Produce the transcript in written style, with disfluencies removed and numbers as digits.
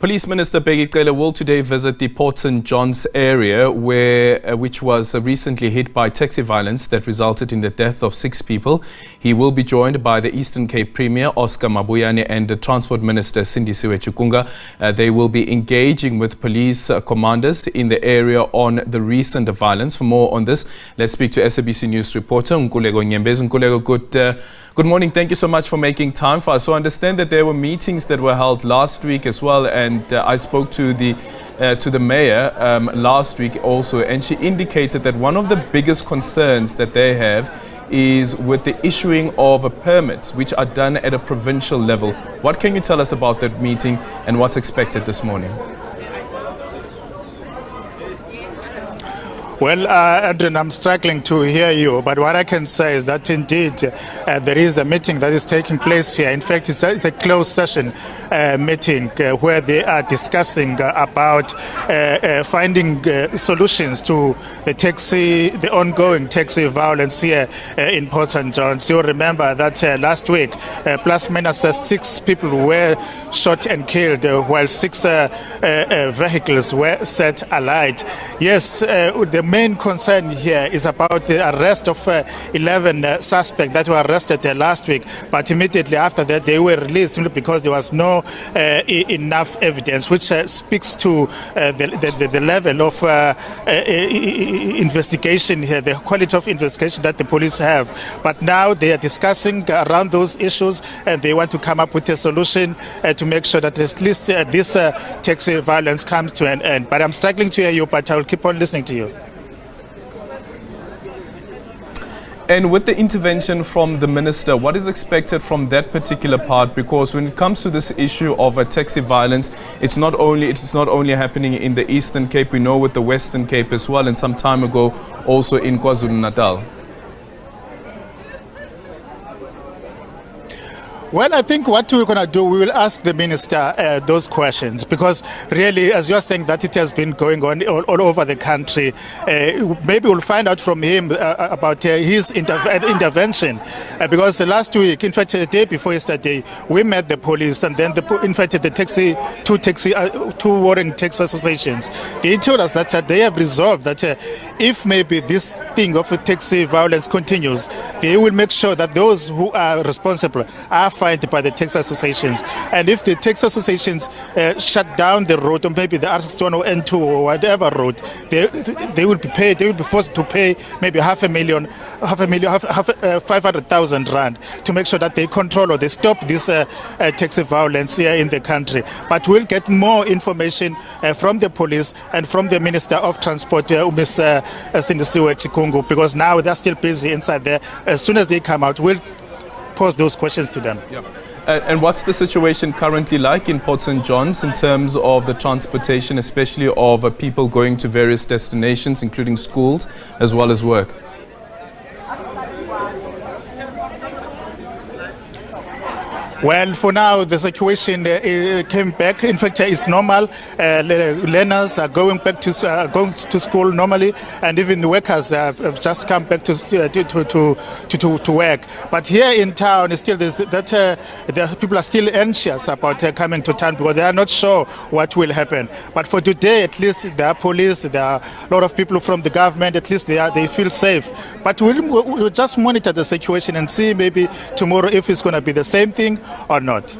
Police Minister Bheki Cele will today visit the Port St. John's area which was recently hit by taxi violence that resulted in the death of 6 people. He will be joined by the Eastern Cape Premier Oscar Mabuyane and the Transport Minister Sindisiwe Chikunga. They will be engaging with police commanders in the area on the recent violence. For more on this, let's speak to SABC News reporter Nkululeko Nyembezi. Nkululeko, good morning. Thank you so much for making time for us. So I understand that there were meetings that were held last week as well, and I spoke to the mayor last week also, and she indicated that one of the biggest concerns that they have is with the issuing of permits which are done at a provincial level. What can you tell us about that meeting and what's expected this morning? Well, Adrian, I'm struggling to hear you, but what I can say is that indeed there is a meeting that is taking place here. In fact, it's a closed session meeting where they are discussing about finding solutions to the ongoing taxi violence here in Port St. John's. You'll remember that last week, plus minus 6 people were shot and killed, while 6 vehicles were set alight. Yes, the main concern here is about the arrest of 11 suspects that were arrested last week, but immediately after that they were released simply because there was no enough evidence, which speaks to the level of investigation here, the quality of investigation that the police have. But now they are discussing around those issues, and they want to come up with a solution to make sure that at least this taxi violence comes to an end. But I'm struggling to hear you, but I will keep on listening to you. And with the intervention from the minister, what is expected from that particular part? Because when it comes to this issue of taxi violence, it's not only happening in the Eastern Cape. We know with the Western Cape as well, and some time ago also in KwaZulu-Natal. Well, I think what we're going to do, we will ask the minister those questions, because really, as you're saying, that it has been going on all over the country. Maybe we'll find out from him about his intervention, because last week, in fact, the day before yesterday, we met the police, and then in fact, the two warring taxi associations. They told us that they have resolved that if maybe this thing of taxi violence continues, they will make sure that those who are responsible are fined by the taxi associations. And if the taxi associations shut down the road, or maybe the R61 or N2 or whatever road, they will be paid. They will be forced to pay maybe 500,000 rand to make sure that they control or they stop this taxi violence here in the country. But we'll get more information from the police and from the Minister of Transport, Ms. Sindisiwe Chikunga, because now they're still busy inside there. As soon as they come out, we'll pose those questions to them. Yeah. And what's the situation currently like in Port St. John's in terms of the transportation, especially of people going to various destinations, including schools as well as work? Well, for now, the situation came back. In fact, it's normal. Learners are going back to school normally, and even the workers have just come back to work. But here in town, still the people are still anxious about coming to town because they are not sure what will happen. But for today, at least there are police, there are a lot of people from the government. At least they feel safe. But we'll just monitor the situation and see maybe tomorrow if it's going to be the same thing or not.